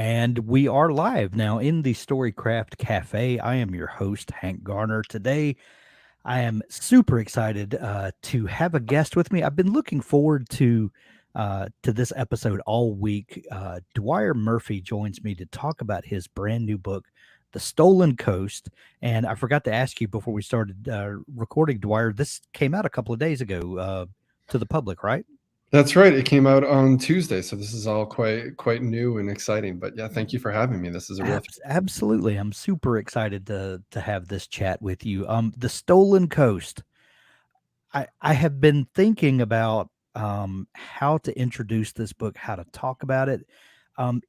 And we are live now in the Storycraft Cafe. I am your host, Hank Garner. Today, I am super excited to have a guest with me. I've been looking forward to this episode all week. Dwyer Murphy joins me to talk about his brand new book, The Stolen Coast. And I forgot to ask you before we started recording, Dwyer. This came out a couple of days ago to the public, right? That's right. It came out on Tuesday, so this is all quite new and exciting. But yeah, thank you for having me. This is a real Absolutely. I'm super excited to have this chat with you. The Stolen Coast. I have been thinking about how to introduce this book, how to talk about it.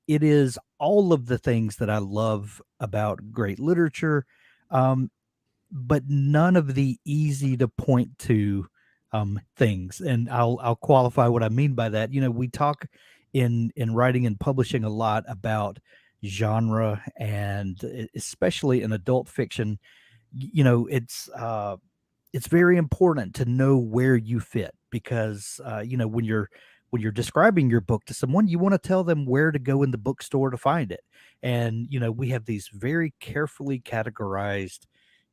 It is all of the things that I love about great literature, um, but none of the easy to point to things. And I'll qualify what I mean by that. You know, we talk in writing and publishing a lot about genre, and especially in adult fiction. You know, it's very important to know where you fit because you know when you're describing your book to someone, you want to tell them where to go in the bookstore to find it. And you know, we have these very carefully categorized,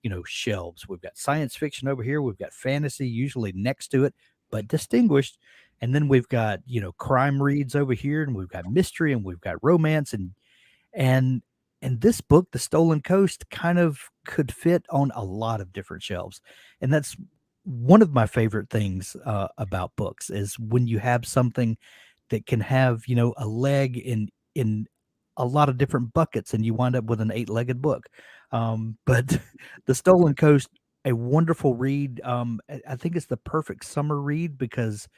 you know, shelves. We've got science fiction over here, we've got fantasy usually next to it, but distinguished. And then we've got, you know, crime reads over here, and we've got mystery, and we've got romance, and and this book, The Stolen Coast, kind of could fit on a lot of different shelves. And that's one of my favorite things about books is when you have something that can have, you know, a leg in a lot of different buckets, and you wind up with an eight-legged book. But The Stolen Coast, a wonderful read. I think it's the perfect summer read because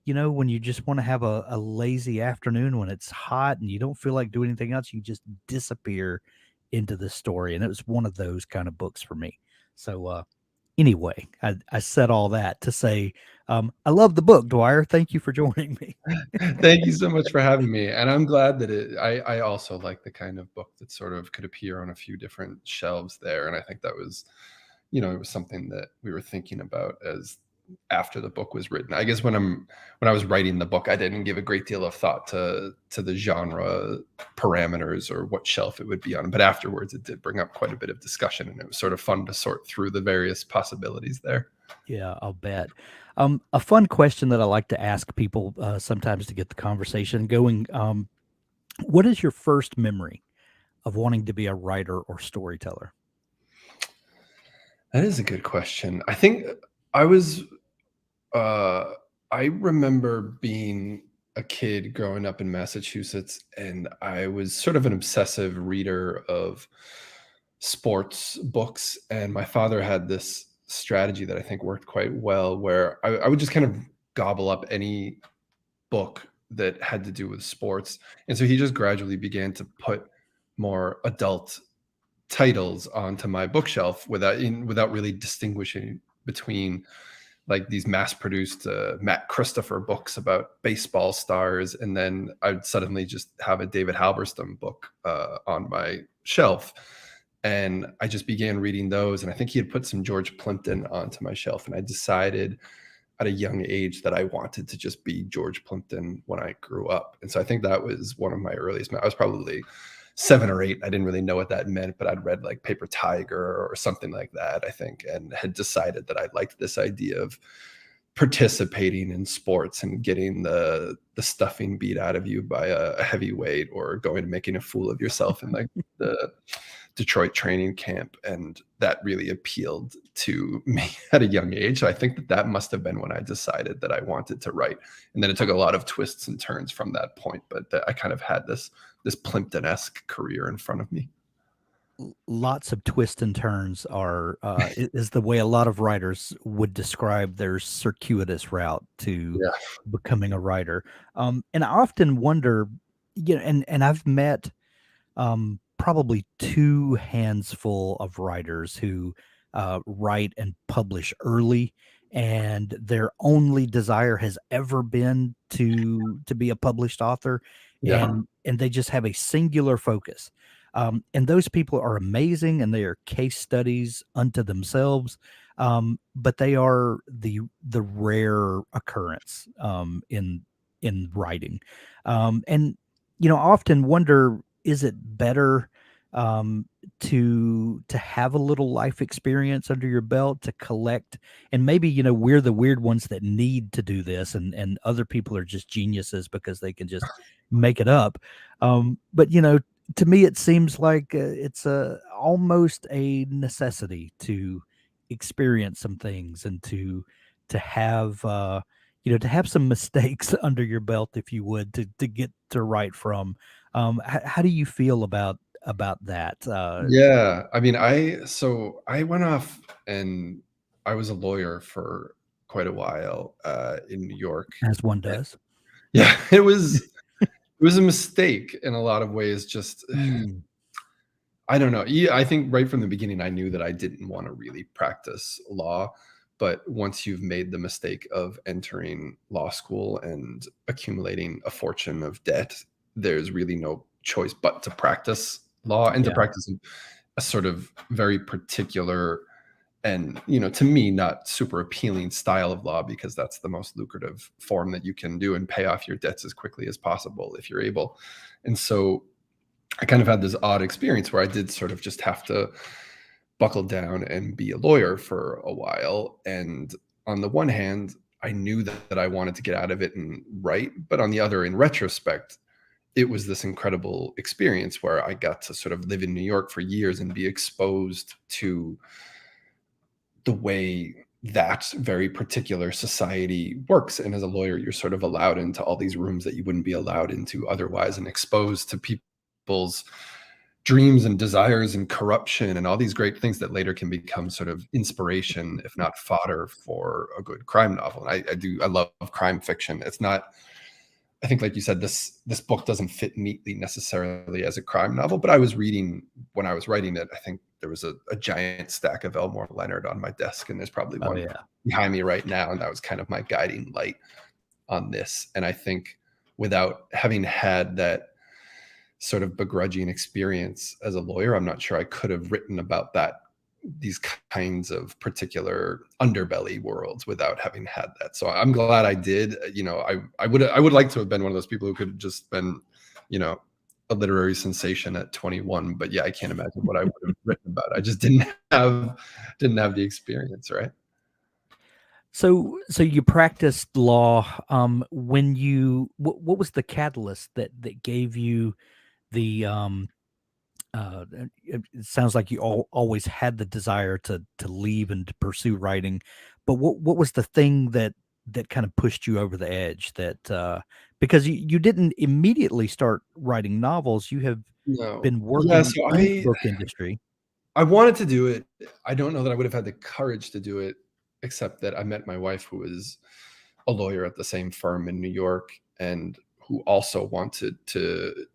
you know, when you just want to have a lazy afternoon when it's hot and you don't feel like doing anything else, you just disappear into the story. And it was one of those kind of books for me. So, anyway, I said all that to say, I love the book, Dwyer. Thank you for joining me. Thank you so much for having me. And I'm glad that I also like the kind of book that sort of could appear on a few different shelves there. And I think that was, it was something that we were thinking about as after the book was written. I guess when I was writing the book, I didn't give a great deal of thought to the genre parameters or what shelf it would be on. But afterwards, it did bring up quite a bit of discussion, and it was sort of fun to sort through the various possibilities there. Yeah, I'll bet. A fun question that I like to ask people sometimes to get the conversation going. What is your first memory of wanting to be a writer or storyteller? That is a good question. I think I was uh I remember being a kid growing up in Massachusetts, and I was sort of an obsessive reader of sports books, and my father had this strategy that I think worked quite well where I would just kind of gobble up any book that had to do with sports. And so he just gradually began to put more adult titles onto my bookshelf without really distinguishing between like these mass-produced Matt Christopher books about baseball stars, and then I'd suddenly just have a David Halberstam book on my shelf, and I just began reading those. And I think he had put some George Plimpton onto my shelf, and I decided at a young age that I wanted to just be George Plimpton when I grew up. And so I think that was one of my earliest. I was probably 7 or 8. I didn't really know what that meant, but I'd read like Paper Tiger or something like that, I think, and had decided that I liked this idea of participating in sports and getting the stuffing beat out of you by a heavyweight, or going and making a fool of yourself in like the Detroit training camp. And that really appealed to me at a young age. So I think that must have been when I decided that I wanted to write. And then it took a lot of twists and turns from that point, but I kind of had this Plimpton-esque career in front of me. Lots of twists and turns are is the way a lot of writers would describe their circuitous route to Yeah. becoming a writer. And I often wonder, you know, and I've met probably two hands full of writers who write and publish early, and their only desire has ever been to be a published author, Yeah. and they just have a singular focus. And those people are amazing, and they are case studies unto themselves. But they are the rare occurrence in writing, and you know, I often wonder. is it better um, to have a little life experience under your belt to collect, and maybe we're the weird ones that need to do this, and other people are just geniuses because they can just make it up. But to me, it seems like it's a almost a necessity to experience some things and to have to have some mistakes under your belt, if you would, to get to write from. How do you feel about that? Yeah, I mean, I went off and I was a lawyer for quite a while in New York. As one And does. yeah, it was a mistake in a lot of ways. Just Mm, I don't know. Yeah, I think right from the beginning, I knew that I didn't want to really practice law. But once you've made the mistake of entering law school and accumulating a fortune of debt, there's really no choice but to practice law and to yeah, practice a sort of very particular and, to me, not super appealing style of law, because that's the most lucrative form that you can do and pay off your debts as quickly as possible if you're able. And so I kind of had this odd experience where I did sort of just have to buckle down and be a lawyer for a while. And on the one hand, I knew that I wanted to get out of it and write. But on the other, in retrospect, it was this incredible experience where I got to sort of live in New York for years and be exposed to the way that very particular society works. And as a lawyer, you're sort of allowed into all these rooms that you wouldn't be allowed into otherwise, and exposed to people's dreams and desires and corruption and all these great things that later can become sort of inspiration, if not fodder, for a good crime novel. And I love crime fiction. It's not, I think, like you said, this book doesn't fit neatly necessarily as a crime novel, but I was reading when I was writing it. I think there was a giant stack of Elmore Leonard on my desk, and there's probably oh one yeah, behind me right now, and that was kind of my guiding light on this. And I think without having had that sort of begrudging experience as a lawyer, I'm not sure I could have written about these kinds of particular underbelly worlds without having had that. So I'm glad I did. I would like to have been one of those people who could have just been, you know, a literary sensation at 21. But yeah, I can't imagine what I would have written about. I just didn't have the experience, right? so you practiced law. When what was the catalyst that gave you the it sounds like you always had the desire to leave and to pursue writing, but what was the thing that kind of pushed you over the edge, that because you didn't immediately start writing novels, you have No. been Yeah, working so in the book industry. I wanted to do it. I don't know that I would have had the courage to do it, except that I met my wife, who was a lawyer at the same firm in New York, and who also wanted to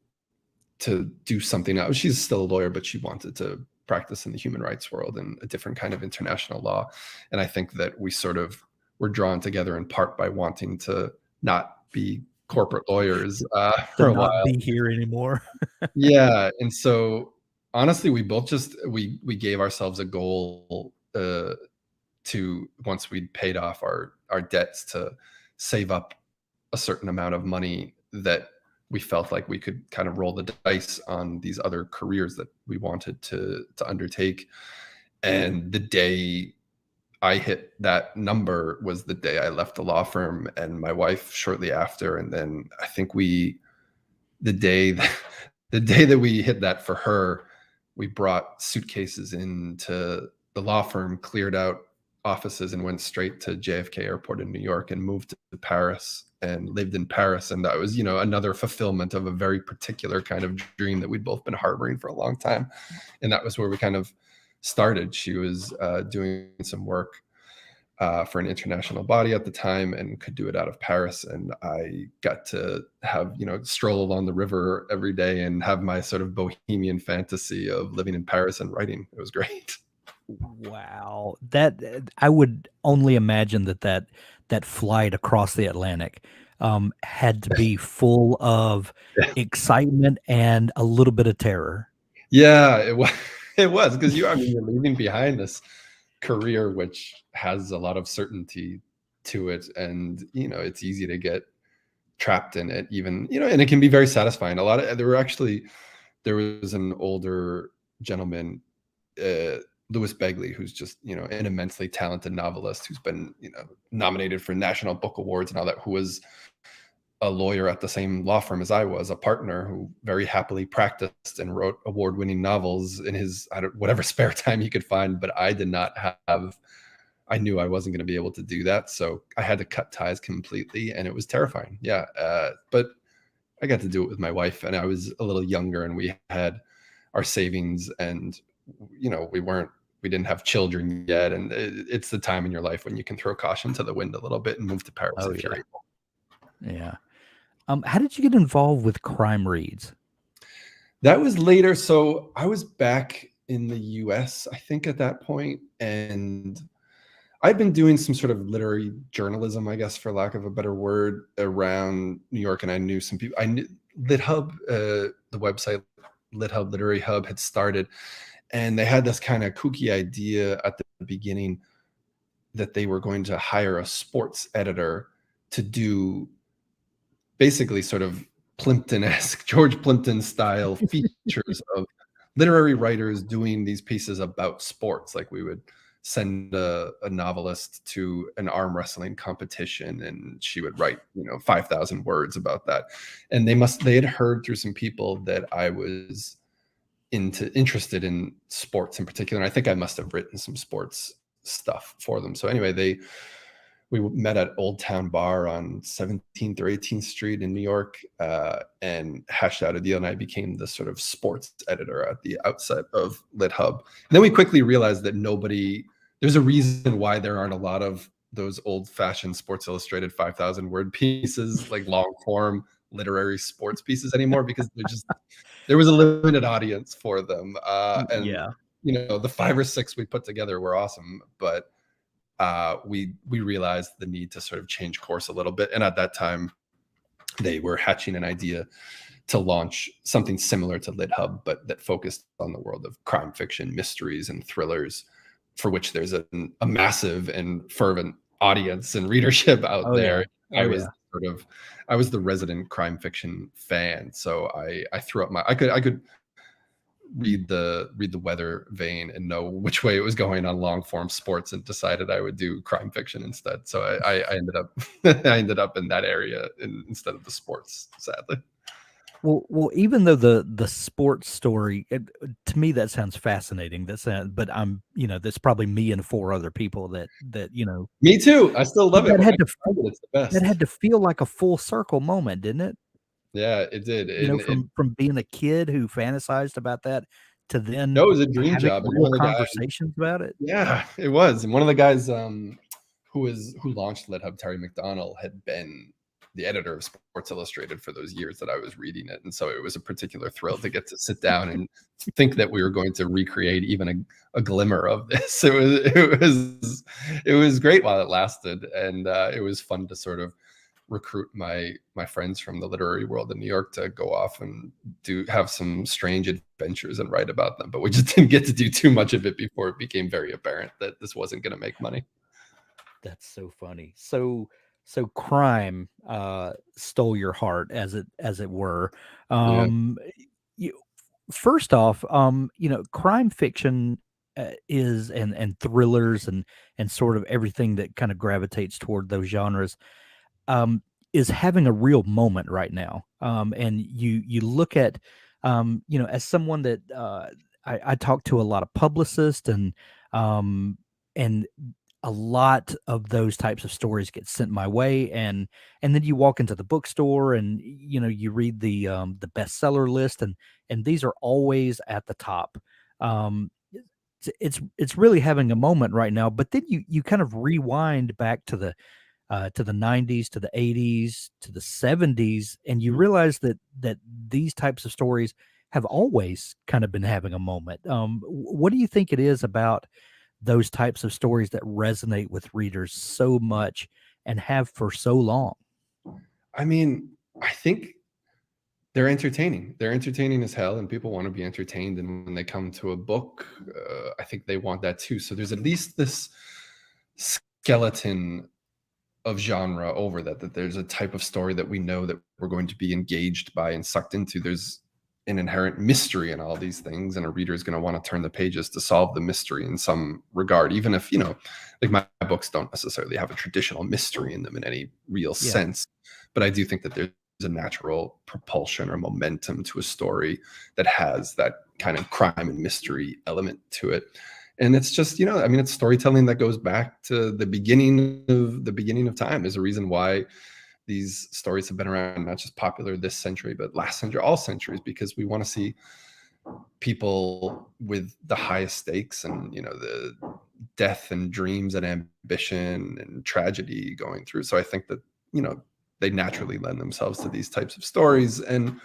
do something else. She's still a lawyer, but she wanted to practice in the human rights world and a different kind of international law. And I think that we sort of were drawn together in part by wanting to not be corporate lawyers To for a not while. be here anymore. Yeah, and so honestly, we both just we gave ourselves a goal to, once we'd paid off our debts, to save up a certain amount of money that we felt like we could kind of roll the dice on these other careers that we wanted to undertake. And the day I hit that number was the day I left the law firm, and my wife shortly after. And then I think the day that, the day that we hit that for her, we brought suitcases into the law firm, cleared out offices, and went straight to JFK Airport in New York and moved to Paris and lived in Paris. And that was, another fulfillment of a very particular kind of dream that we'd both been harboring for a long time. And that was where we kind of started. She was doing some work for an international body at the time and could do it out of Paris. And I got to have, stroll along the river every day and have my sort of bohemian fantasy of living in Paris and writing. It was great. Wow, that I would only imagine that flight across the Atlantic had to be full of excitement and a little bit of terror. Yeah, it was. It was, because I mean, you're leaving behind this career which has a lot of certainty to it, and it's easy to get trapped in it, even, and it can be very satisfying. There were actually there was an older gentleman, uh, Louis Begley, who's just, an immensely talented novelist who's been, nominated for National Book Awards and all that, who was a lawyer at the same law firm as I was, a partner who very happily practiced and wrote award-winning novels in his whatever spare time he could find. But I did not have. I knew I wasn't going to be able to do that, so I had to cut ties completely, and it was terrifying. Yeah, but I got to do it with my wife, and I was a little younger, and we had our savings, and we didn't have children yet, and it's the time in your life when you can throw caution to the wind a little bit and move to Paris Oh if you're yeah, able. yeah. How did you get involved with CrimeReads? That was later. So I was back in the US, I think, at that point, and I'd been doing some sort of literary journalism, I guess, for lack of a better word, around New York, and I knew some people. I knew LitHub, the website LitHub Literary Hub had started, and they had this kind of kooky idea at the beginning that they were going to hire a sports editor to do basically sort of Plimpton-esque, George Plimpton style features of literary writers doing these pieces about sports. Like we would send a novelist to an arm wrestling competition, and she would write 5,000 words about that. And they had heard through some people that I was interested in sports in particular, and I think I must have written some sports stuff for them. So anyway, we met at Old Town Bar on 17th or 18th Street in New York, and hashed out a deal, and I became the sort of sports editor at the outset of LitHub. And then we quickly realized that there's a reason why there aren't a lot of those old-fashioned Sports Illustrated 5,000 word pieces, like long form literary sports pieces anymore, because there was a limited audience for them. And Yeah. the 5 or 6 we put together were awesome, but we realized the need to sort of change course a little bit. And at that time, they were hatching an idea to launch something similar to LitHub, but that focused on the world of crime fiction, mysteries, and thrillers, for which there's a massive and fervent audience and readership out Oh yeah. there. Oh yeah. I was the resident crime fiction fan, so I threw up I could read the weather vane and know which way it was going on long form sports, and decided I would do crime fiction instead. So I ended up I ended up in that area instead of the sports, sadly. Well, even though the sports story, to me that sounds fascinating. But that's probably me and 4 other people that Me too. I still love it that when I had to find it. It's the that best. had to feel like a full circle moment, didn't it? Yeah, it did. And it From being a kid who fantasized about that to then no, it was a dream having job. And real one of the guys, conversations about it. yeah, it was. And one of the guys who launched LitHub, Terry McDonald, had been the editor of Sports Illustrated for those years that I was reading it. And so it was a particular thrill to get to sit down and think that we were going to recreate even a glimmer of this. It was great while it lasted. And it was fun to sort of recruit my friends from the literary world in New York to go off and have some strange adventures and write about them. But we just didn't get to do too much of it before it became very apparent that this wasn't going to make money. That's so funny. So crime stole your heart, as it were. Yeah. You, first off, crime fiction is and thrillers and sort of everything that kind of gravitates toward those genres is having a real moment right now. And you look at as someone that I talk to a lot of publicists and a lot of those types of stories get sent my way, and then you walk into the bookstore and you read the bestseller list, and these are always at the top. um it's really having a moment right now, but then you kind of rewind back to the 90s, to the 80s, to the 70s, and you realize that these types of stories have always kind of been having a moment. What do you think it is about those types of stories that resonate with readers so much and have for so long? I mean, I think they're entertaining. They're entertaining as hell, and people want to be entertained. And when they come to a book, I think they want that too. So there's at least this skeleton of genre over that there's a type of story that we know that we're going to be engaged by and sucked into. an inherent mystery in all these things, and a reader is going to want to turn the pages to solve the mystery in some regard, even if, like my books don't necessarily have a traditional mystery in them in any real Yeah. sense. But I do think that there's a natural propulsion or momentum to a story that has that kind of crime and mystery element to it. And it's just, I mean, it's storytelling that goes back to the beginning of time. There's a reason why these stories have been around, not just popular this century, but last century, all centuries, because we want to see people with the highest stakes and, the death and dreams and ambition and tragedy going through. So I think that, they naturally lend themselves to these types of stories. And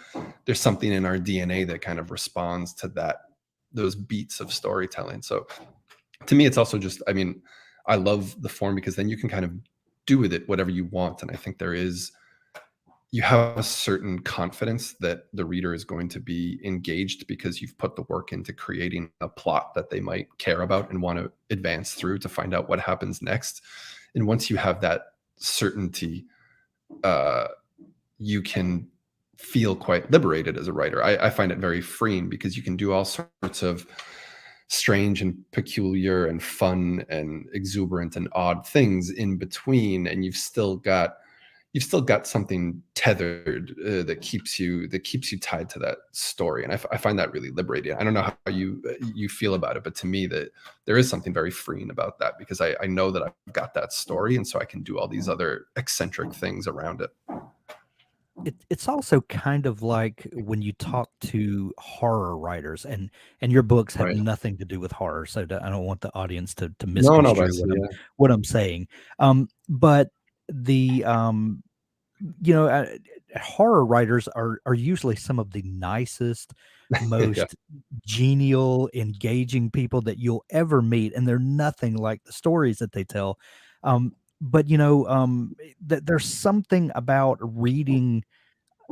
there's something in our DNA that kind of responds to those beats of storytelling. So to me, it's also just, I mean, I love the form because then you can kind of do with it whatever you want. And I think you have a certain confidence that the reader is going to be engaged because you've put the work into creating a plot that they might care about and want to advance through to find out what happens next. And once you have that certainty, you can feel quite liberated as a writer. I find it very freeing because you can do all sorts of strange and peculiar and fun and exuberant and odd things in between, and you've still got something tethered that keeps you tied to that story. And I find that really liberating. I don't know how you feel about it, but to me, that there is something very freeing about that, because I know that I've got that story, and so I can do all these other eccentric things around it. It's also kind of like when you talk to horror writers, and your books have Right. nothing to do with horror, so I don't want the audience to No, misconstrue that's, yeah. what I'm saying. But the you know, horror writers are usually some of the nicest, Yeah. most genial, engaging people that you'll ever meet, and they're nothing like the stories that they tell. But there's something about reading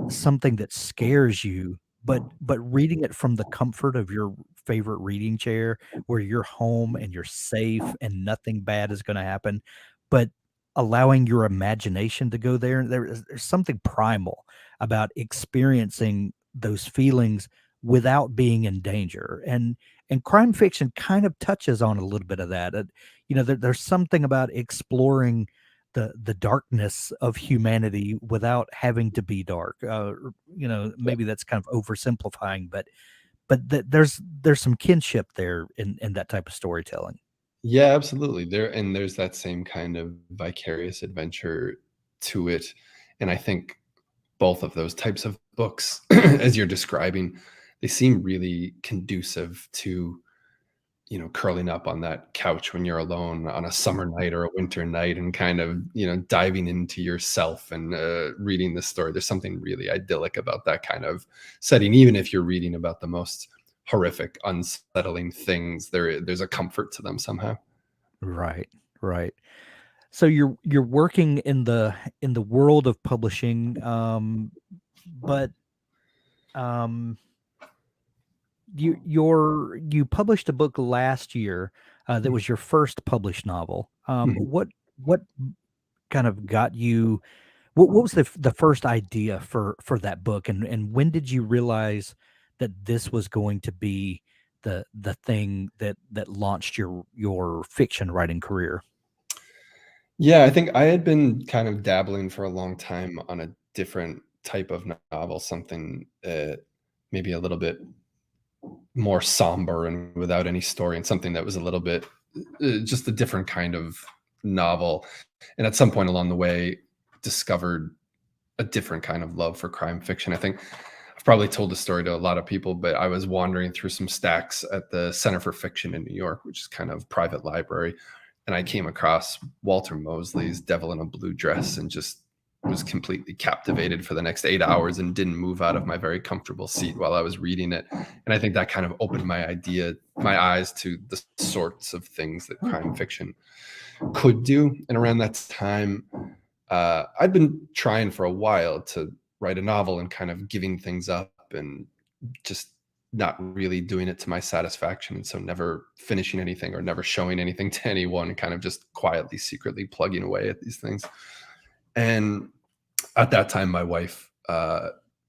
something that scares you, but reading it from the comfort of your favorite reading chair, where you're home and you're safe and nothing bad is gonna happen, but allowing your imagination to go there, there's something primal about experiencing those feelings without being in danger, and crime fiction kind of touches on a little bit of that. There's something about exploring the darkness of humanity without having to be dark. Maybe that's kind of oversimplifying, but there's some kinship there in that type of storytelling. Yeah, absolutely. There's that same kind of vicarious adventure to it. And I think both of those types of books, as you're describing, they seem really conducive to, curling up on that couch when you're alone on a summer night or a winter night and kind of, diving into yourself and reading the story. There's something really idyllic about that kind of setting. Even if you're reading about the most horrific, unsettling things, there's a comfort to them somehow. Right, right. So you're working in the world of publishing, but um, you published a book last year that was your first published novel. Mhm. What kind of got you? What was the first idea for that book, and when did you realize that this was going to be the thing that launched your fiction writing career? Yeah, I think I had been kind of dabbling for a long time on a different type of novel, something maybe a little bit more somber and without any story, and something that was a little bit just a different kind of novel. And at some point along the way, discovered a different kind of love for crime fiction. I think I've probably told the story to a lot of people, but I was wandering through some stacks at the Center for Fiction in New York, which is kind of private library, and I came across Walter Mosley's Devil in a Blue Dress and just was completely captivated for the next 8 hours and didn't move out of my very comfortable seat while I was reading it. And I think that kind of opened my eyes to the sorts of things that crime fiction could do. And around that time, I'd been trying for a while to write a novel and kind of giving things up and just not really doing it to my satisfaction. And so never finishing anything or never showing anything to anyone, kind of just quietly, secretly plugging away at these things. And at that time, my wife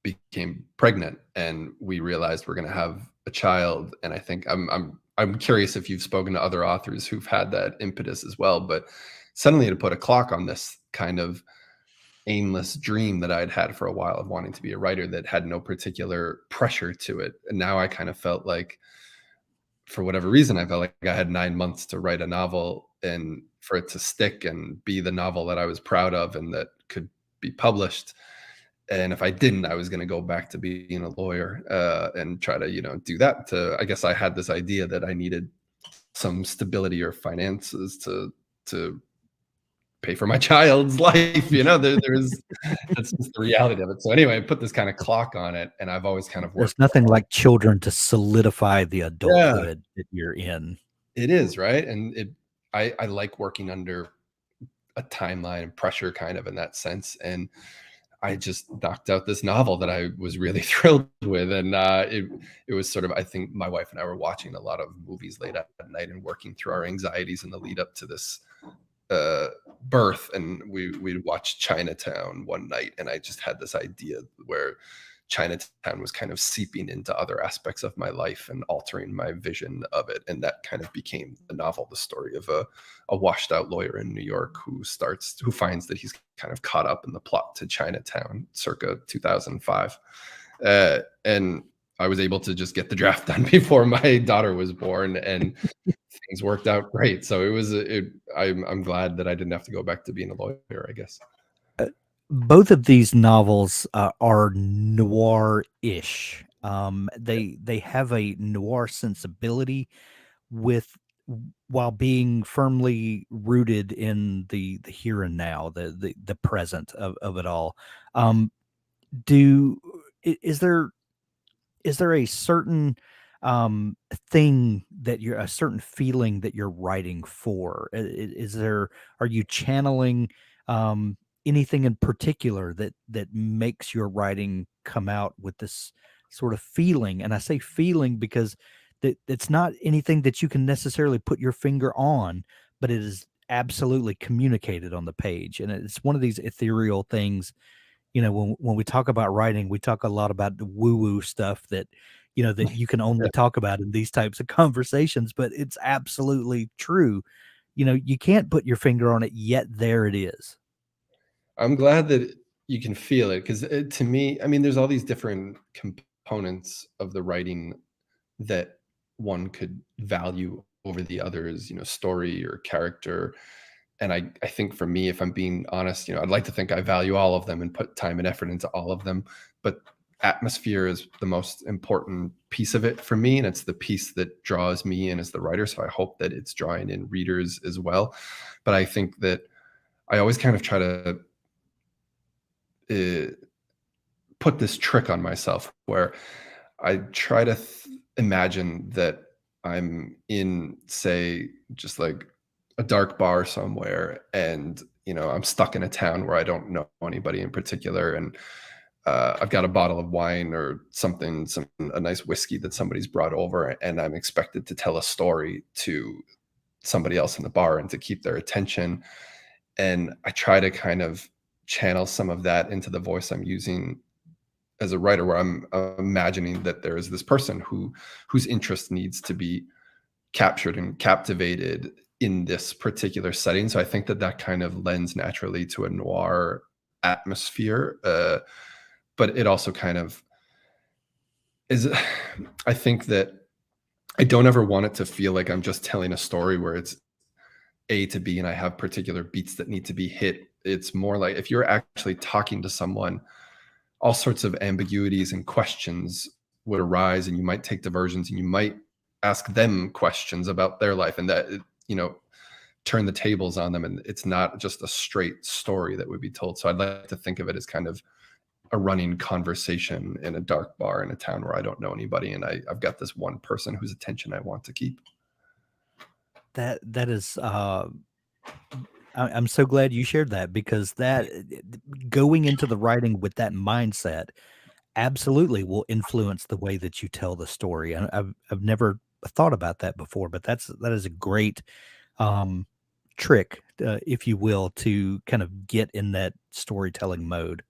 became pregnant, and we realized we're going to have a child. And I think I'm curious if you've spoken to other authors who've had that impetus as well. But suddenly to put a clock on this kind of aimless dream that I'd had for a while of wanting to be a writer that had no particular pressure to it. And now I kind of felt like, for whatever reason, I felt like I had 9 months to write a novel and for it to stick and be the novel that I was proud of and that could be published. And if I didn't, I was going to go back to being a lawyer and try to, do that. I guess I had this idea that I needed some stability or finances to pay for my child's life. There's that's just the reality of it. So anyway, I put this kind of clock on it, and I've always kind of There's worked. nothing like children to solidify the Yeah, adulthood that you're in. it is, right? And I like working under a timeline and pressure, kind of in that sense. And I just knocked out this novel that I was really thrilled with, and it was sort of, I think my wife and I were watching a lot of movies late at night and working through our anxieties in the lead up to this birth, and we'd watch Chinatown one night, and I just had this idea where Chinatown was kind of seeping into other aspects of my life and altering my vision of it. And that kind of became the novel, the story of a washed out lawyer in New York who finds that he's kind of caught up in the plot to Chinatown circa 2005. And I was able to just get the draft done before my daughter was born, and things worked out great. So I'm glad that I didn't have to go back to being a lawyer, I guess. Both of these novels are noir-ish. They have a noir sensibility with while being firmly rooted in the here and now, the present of it all. Um, do is there a certain thing that you're a certain feeling that you're writing for? Is there are you channeling anything in particular that makes your writing come out with this sort of feeling? And I say feeling because it's not anything that you can necessarily put your finger on, but it is absolutely communicated on the page. And it's one of these ethereal things. When we talk about writing, we talk a lot about the woo-woo stuff that, that you can only talk about in these types of conversations, but it's absolutely true. You can't put your finger on it, yet there it is. I'm glad that you can feel it, because to me, I mean, there's all these different components of the writing that one could value over the others, story or character. And I think for me, if I'm being honest, I'd like to think I value all of them and put time and effort into all of them. But atmosphere is the most important piece of it for me. And it's the piece that draws me in as the writer. So I hope that it's drawing in readers as well. But I think that I always kind of try to put this trick on myself where I try to imagine that I'm in, say, just like a dark bar somewhere, and I'm stuck in a town where I don't know anybody in particular, and I've got a bottle of wine or something, a nice whiskey that somebody's brought over, and I'm expected to tell a story to somebody else in the bar and to keep their attention. And I try to kind of channel some of that into the voice I'm using as a writer, where I'm imagining that there is this person whose interest needs to be captured and captivated in this particular setting. So I think that kind of lends naturally to a noir atmosphere, but it also kind of is. I think that I don't ever want it to feel like I'm just telling a story where it's A to B and I have particular beats that need to be hit. It's more like if you're actually talking to someone, all sorts of ambiguities and questions would arise, and you might take diversions, and you might ask them questions about their life, and that turn the tables on them, and it's not just a straight story that would be told. So I'd like to think of it as kind of a running conversation in a dark bar in a town where I don't know anybody, and I've got this one person whose attention I want to keep. That is I'm so glad you shared that, because that going into the writing with that mindset absolutely will influence the way that you tell the story. And I've never thought about that before, but that is a great um, trick, if you will, to kind of get in that storytelling mode.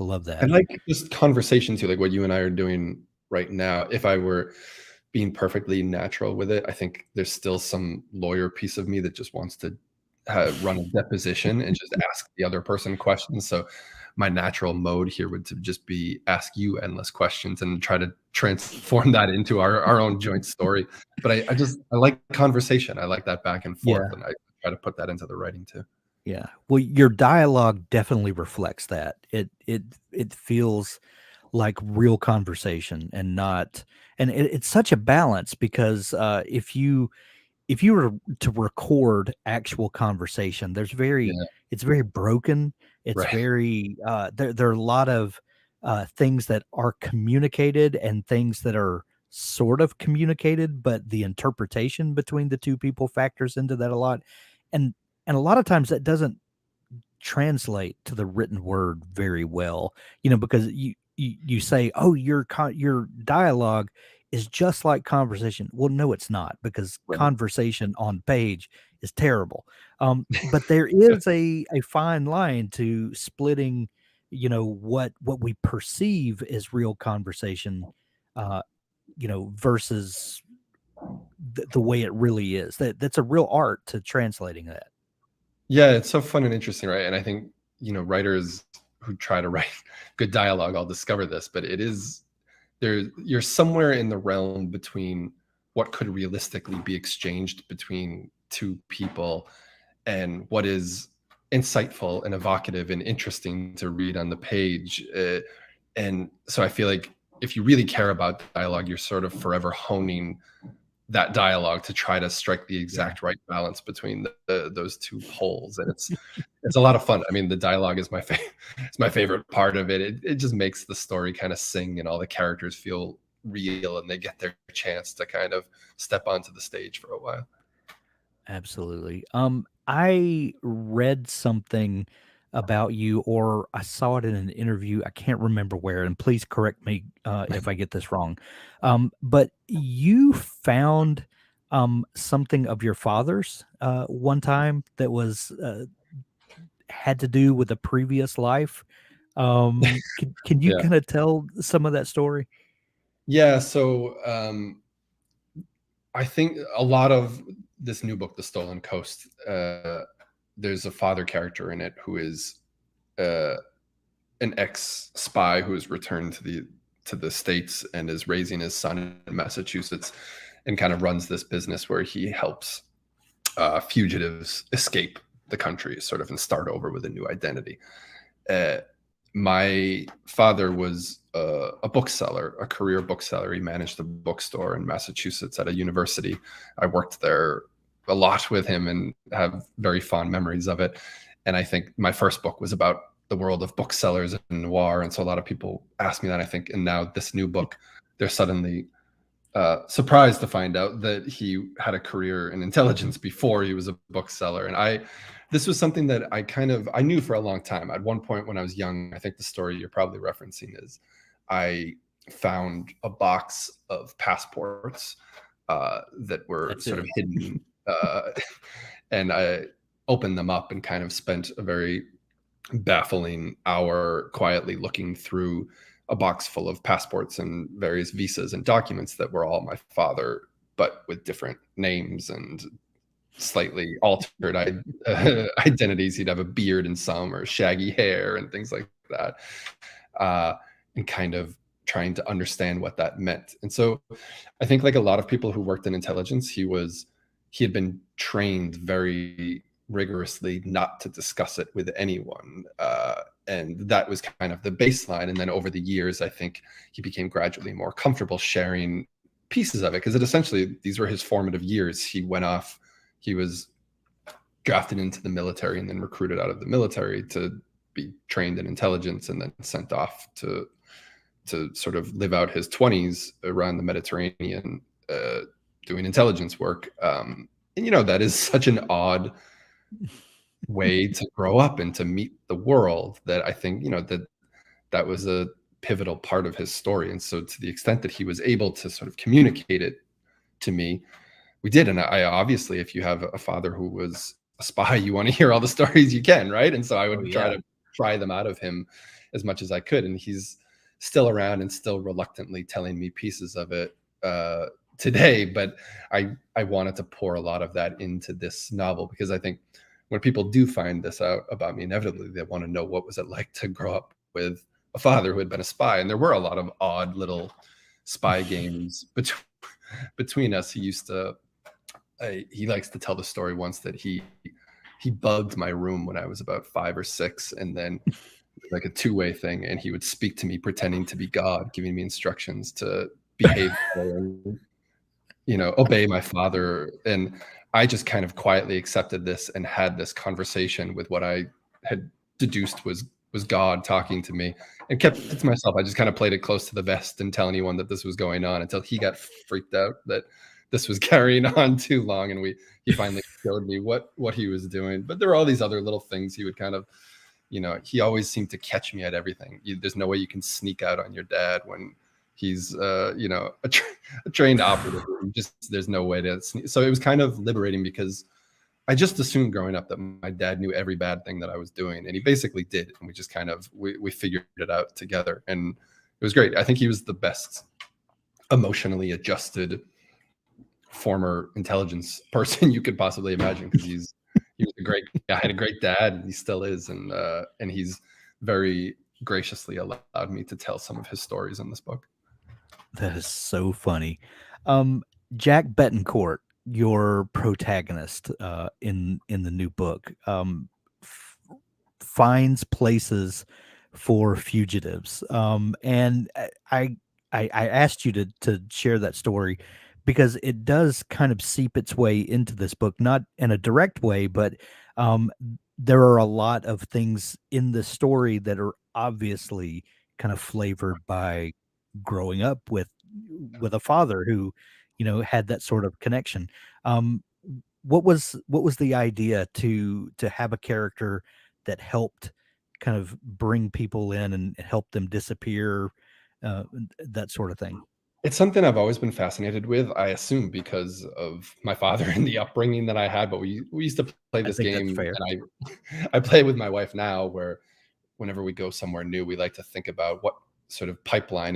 I love I that. like just conversation too, like what you and I are doing right now. If I were being perfectly natural with it, I think there's still some lawyer piece of me that just wants to run a deposition and just ask the other person questions. So my natural mode here would to just be ask you endless questions and try to transform that into our own joint story. But I like conversation. I like that back and forth, Yeah. and I try to put that into the writing too. Yeah. Well, your dialogue definitely reflects that. It feels like real conversation and not, and it's such a balance because if you were to record actual conversation, Yeah, it's very broken. It's right. very there are a lot of things that are communicated and things that are sort of communicated, but the interpretation between the two people factors into that a lot. And and a lot of times that doesn't translate to the written word very well, because you say, "Oh, your dialogue is just like conversation." Well, no, it's not, because Right. conversation on page is terrible. But there is a fine line to splitting, what we perceive as real conversation, uh, versus the way it really is. That's a real art to translating that. Yeah, it's so fun and interesting, right? And I think, writers who try to write good dialogue all discover this, but it is there you're somewhere in the realm between what could realistically be exchanged between two people and what is insightful and evocative and interesting to read on the page. And so I feel like if you really care about dialogue, you're sort of forever honing that dialogue to try to strike the Yeah. exact right balance between those two poles, and it's a lot of fun. I mean, the dialogue is it's my favorite part of it. It just makes the story kind of sing, and all the characters feel real, and they get their chance to kind of step onto the stage for a while. Absolutely. I read something about you, or I saw it in an interview. I can't remember where, and please correct me if I get this wrong. But you found something of your father's one time that was had to do with a previous life. Can you Yeah. kind of tell some of that story? Yeah. So I think a lot of this new book, The Stolen Coast, there's a father character in it who is uh, an ex spy who has returned to the states and is raising his son in Massachusetts, and kind of runs this business where he helps fugitives escape the country, sort of, and start over with a new identity. Uh, my father was a bookseller, a career bookseller. He managed a bookstore in Massachusetts at a university. I worked there a lot with him and have very fond memories of it. And I think my first book was about the world of booksellers and noir. And so a lot of people ask me that, I think. And now this new book, they're suddenly surprised to find out that he had a career in intelligence before he was a bookseller. And this was something that I knew for a long time. At one point when I was young, I think the story you're probably referencing is I found a box of passports that were That's sort it. of hidden, and I opened them up and kind of spent a very baffling hour quietly looking through a box full of passports and various visas and documents that were all my father, but with different names and slightly altered identities. He'd have a beard in some, or shaggy hair and things like that, and kind of trying to understand what that meant. And so I think, like a lot of people who worked in intelligence, he had been trained very rigorously not to discuss it with anyone. And that was kind of the baseline. And then over the years, I think he became gradually more comfortable sharing pieces of it, because it essentially, these were his formative years. He went off, he was drafted into the military and then recruited out of the military to be trained in intelligence, and then sent off to sort of live out his 20s around the Mediterranean, doing intelligence work. And that is such an odd way to grow up and to meet the world, that I think, that was a pivotal part of his story. And so, to the extent that he was able to sort of communicate it to me, we did. And I obviously, if you have a father who was a spy, you want to hear all the stories you can, right? And so I Oh would try yeah. to pry them out of him as much as I could. And he's still around and still reluctantly telling me pieces of it today. But I wanted to pour a lot of that into this novel because I think when people do find this out about me, inevitably they want to know what was it like to grow up with a father who had been a spy. And there were a lot of odd little spy games between us. He used to he likes to tell the story once that he bugged my room when I was about 5 or 6, and then like a two-way thing, and he would speak to me pretending to be God, giving me instructions to behave and, obey my father. And I just kind of quietly accepted this and had this conversation with what I had deduced was God talking to me, and kept it to myself. I just kind of played it close to the vest, didn't tell anyone that this was going on until he got freaked out that this was carrying on too long, and he finally showed me what he was doing. But there were all these other little things he would kind of, he always seemed to catch me at everything. There's no way you can sneak out on your dad when he's a trained operative. There's no way to sneak. So it was kind of liberating because I just assumed growing up that my dad knew every bad thing that I was doing, and he basically did. And we just kind of we figured it out together, and it was great. I think he was the best emotionally adjusted former intelligence person you could possibly imagine, because he was a great guy, had a great dad, and he still is, and he's very graciously allowed me to tell some of his stories in this book. That is so funny. Jack Betancourt, your protagonist in the new book, finds places for fugitives, and I asked you to share that story because it does kind of seep its way into this book, not in a direct way, but there are a lot of things in the story that are obviously kind of flavored by growing up with a father who, had that sort of connection. What was the idea to have a character that helped kind of bring people in and help them disappear, that sort of thing? It's something I've always been fascinated with, I assume because of my father and the upbringing that I had. But we used to play I this think that's game, fair. and I play with my wife now, where whenever we go somewhere new, we like to think about what sort of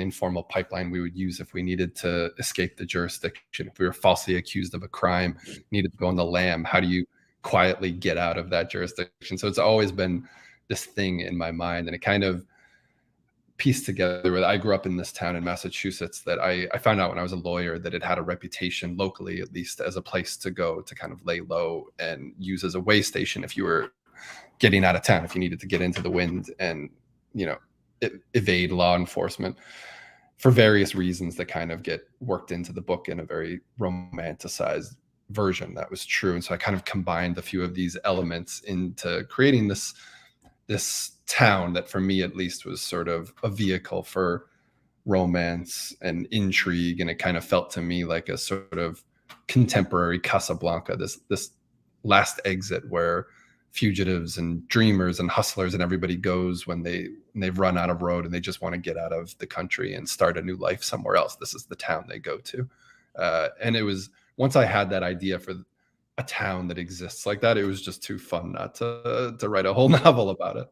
informal pipeline we would use if we needed to escape the jurisdiction. If we were falsely accused of a crime, needed to go on the lam, how do you quietly get out of that jurisdiction? So it's always been this thing in my mind, and it kind of pieced together with, I grew up in this town in Massachusetts that I found out when I was a lawyer that it had a reputation locally, at least, as a place to go to kind of lay low and use as a way station if you were getting out of town, if you needed to get into the wind and, evade law enforcement for various reasons that kind of get worked into the book in a very romanticized version. That was true. And so I kind of combined a few of these elements into creating this town that, for me at least, was sort of a vehicle for romance and intrigue. And it kind of felt to me like a sort of contemporary Casablanca, this last exit where fugitives and dreamers and hustlers and everybody goes when they've run out of road and they just want to get out of the country and start a new life somewhere else. This is the town they go to. And it was, once I had that idea for a town that exists like that, it was just too fun not to write a whole novel about it.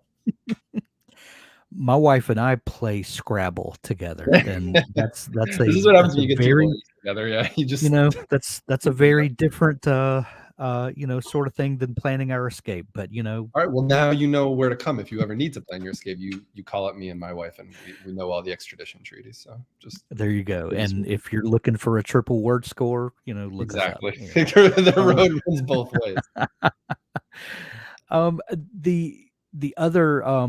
My wife and I play Scrabble together, and that's This is what happens a when you get two very, lawyers together. Yeah, you just that's a very different sort of thing than planning our escape. But all right. Well, now you know where to come if you ever need to plan your escape. You call up me and my wife, and we know all the extradition treaties. So just there you go. And if you're looking for a triple word score, look us up. exactly, the road runs both ways. The other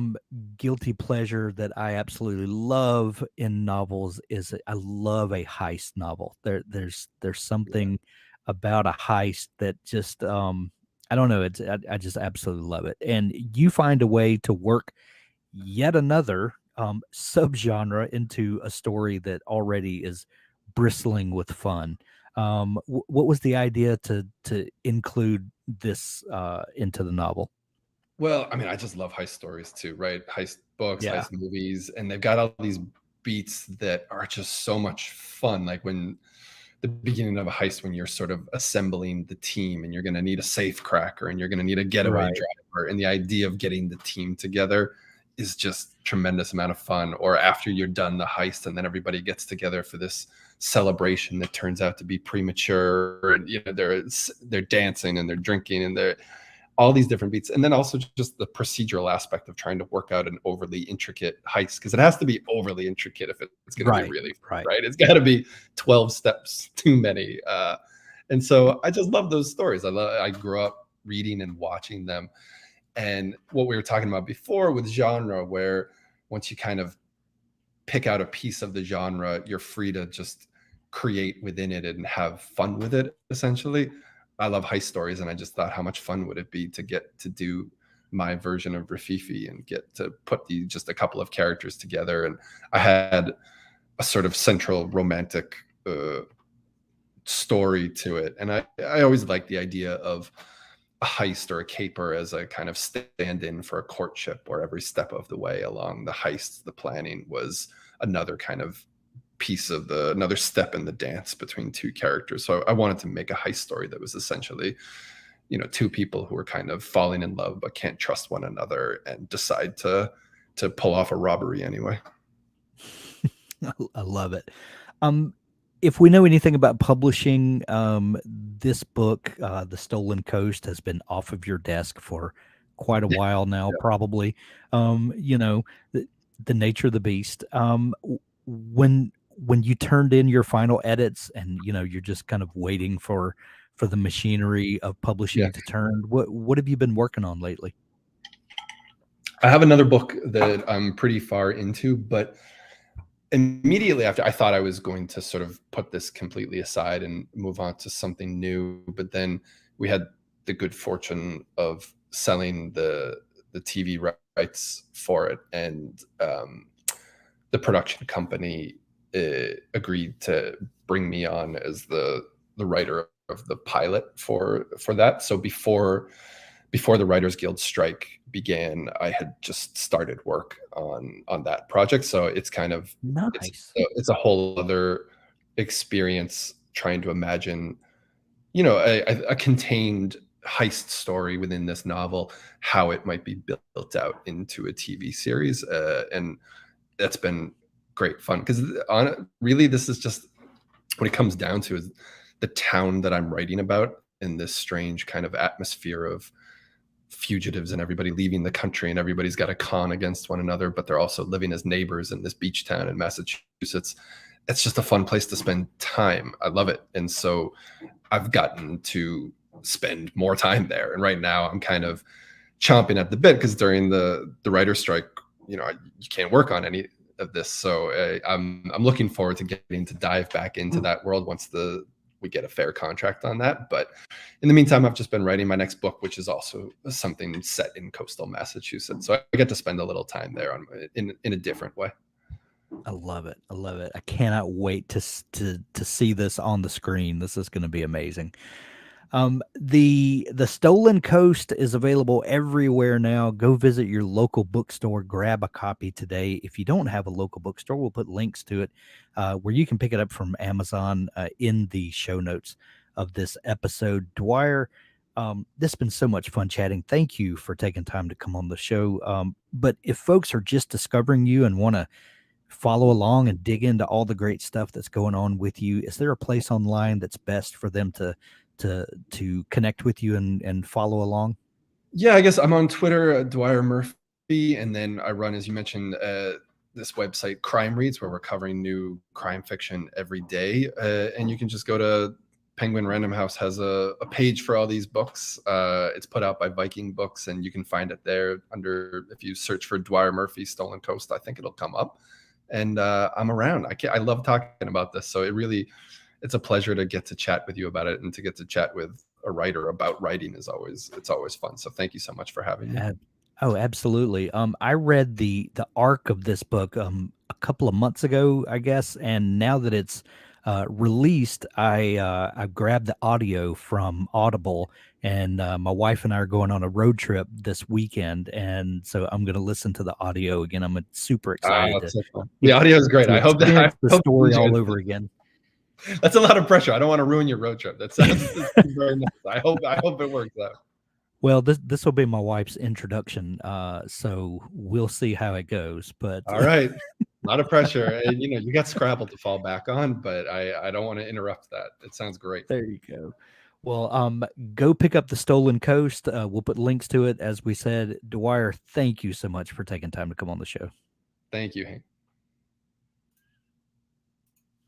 guilty pleasure that I absolutely love in novels is I love a heist novel. There's something about a heist that just I don't know, I just absolutely love it. And you find a way to work yet another subgenre into a story that already is bristling with fun. What was the idea to include this into the novel? Well, I mean, I just love heist stories too, right? Heist books, Yeah. heist movies, and they've got all these beats that are just so much fun. Like when the beginning of a heist when you're sort of assembling the team and you're going to need a safe cracker and you're going to need a getaway Right. driver, and the idea of getting the team together is just tremendous amount of fun. Or after you're done the heist and then everybody gets together for this celebration that turns out to be premature, and they're dancing and they're drinking and they're all these different beats. And then also just the procedural aspect of trying to work out an overly intricate heist, because it has to be overly intricate if it's going to be really fun, right? It's got to be 12 steps too many. And so I just love those stories. I grew up reading and watching them. And what we were talking about before with genre, where once you kind of pick out a piece of the genre, you're free to just create within it and have fun with it, essentially. I love heist stories, and I just thought, how much fun would it be to get to do my version of Rafifi and get to put just a couple of characters together. And I had a sort of central romantic story to it. And I always liked the idea of a heist or a caper as a kind of stand-in for a courtship, where every step of the way along the heist, the planning was another kind of piece of another step in the dance between two characters. So I wanted to make a heist story that was essentially, two people who are kind of falling in love but can't trust one another and decide to pull off a robbery anyway. I love it. If we know anything about publishing, this book, The Stolen Coast, has been off of your desk for quite a while now, Yeah. probably. The nature of the beast. When you turned in your final edits and you're just kind of waiting for the machinery of publishing to turn, what have you been working on lately? I have another book that I'm pretty far into, but immediately after, I thought I was going to sort of put this completely aside and move on to something new. But then we had the good fortune of selling the TV rights for it, and the production company agreed to bring me on as the writer of the pilot for that. So before the Writers Guild strike began, I had just started work on that project. So it's kind of nice. It's a whole other experience trying to imagine, a contained heist story within this novel, how it might be built out into a TV series, and that's been great fun, because really this is just what it comes down to, is the town that I'm writing about in this strange kind of atmosphere of fugitives and everybody leaving the country, and everybody's got a con against one another, but they're also living as neighbors in this beach town in Massachusetts. It's just a fun place to spend time. I love it. And so I've gotten to spend more time there. And right now I'm kind of chomping at the bit, because during the writer's strike, you can't work on any of this. So I'm looking forward to getting to dive back into that world once we get a fair contract on that. But in the meantime, I've just been writing my next book, which is also something set in coastal Massachusetts. So I get to spend a little time there in a different way. I love it. I love it. I cannot wait to see this on the screen. This is going to be amazing. The Stolen Coast is available everywhere now. Go visit your local bookstore, grab a copy today. If you don't have a local bookstore, we'll put links to it where you can pick it up from Amazon in the show notes of this episode. Dwyer, this has been so much fun chatting. Thank you for taking time to come on the show. But if folks are just discovering you and want to follow along and dig into all the great stuff that's going on with you, is there a place online that's best for them to connect with you and follow along? Yeah, I guess I'm on Twitter, Dwyer Murphy, and then I run, as you mentioned, this website, CrimeReads, where we're covering new crime fiction every day. And you can just go to Penguin Random House has a page for all these books. It's put out by Viking Books, and you can find it there if you search for Dwyer Murphy Stolen Coast, I think it'll come up. And I'm around. I love talking about this. So it's a pleasure to get to chat with you about it, and to get to chat with a writer about writing it's always fun. So thank you so much for having me. Oh, absolutely. I read the arc of this book a couple of months ago, I guess, and now that it's released, I grabbed the audio from Audible, and my wife and I are going on a road trip this weekend, and so I'm going to listen to the audio again. I'm super excited. The audio is great. I hope the story all over again. That's a lot of pressure. I don't want to ruin your road trip. That sounds very nice. I hope it works out. Well, this will be my wife's introduction, so we'll see how it goes. But All right. A lot of pressure. And you got Scrabble to fall back on, but I don't want to interrupt that. It sounds great. there you go. Well, go pick up The Stolen Coast. We'll put links to it, as we said. Dwyer, thank you so much for taking time to come on the show. Thank you, Hank.